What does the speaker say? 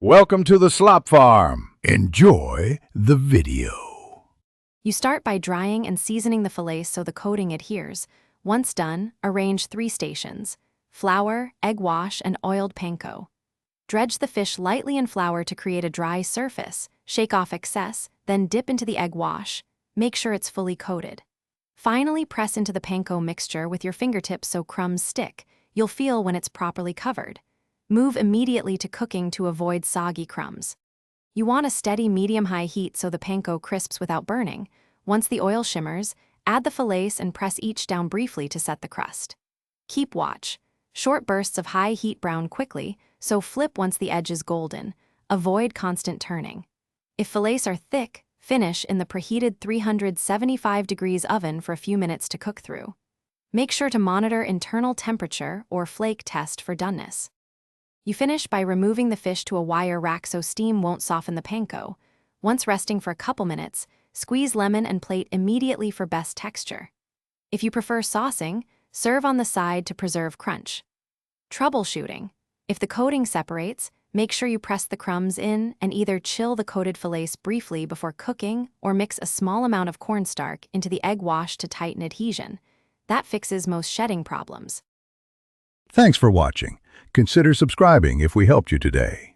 Welcome to the Slop Farm. Enjoy the video. You start by drying and seasoning the fillet so the coating adheres. Once done, arrange 3 stations: flour, egg wash, and oiled panko. Dredge the fish lightly in flour to create a dry surface. Shake off excess, then dip into the egg wash. Make sure it's fully coated. Finally, press into the panko mixture with your fingertips so crumbs stick. You'll feel when it's properly covered. Move immediately to cooking to avoid soggy crumbs. You want a steady medium-high heat so the panko crisps without burning. Once the oil shimmers, add the fillets and press each down briefly to set the crust. Keep watch. Short bursts of high heat brown quickly, so flip once the edge is golden. Avoid constant turning. If fillets are thick, finish in the preheated 375 degrees oven for a few minutes to cook through. Make sure to monitor internal temperature or flake test for doneness. You finish by removing the fish to a wire rack so steam won't soften the panko. Once resting for a couple minutes, squeeze lemon and plate immediately for best texture. If you prefer saucing, serve on the side to preserve crunch. Troubleshooting. If the coating separates, make sure you press the crumbs in and either chill the coated fillets briefly before cooking or mix a small amount of cornstarch into the egg wash to tighten adhesion. That fixes most shedding problems. Thanks for watching. Consider subscribing if we helped you today.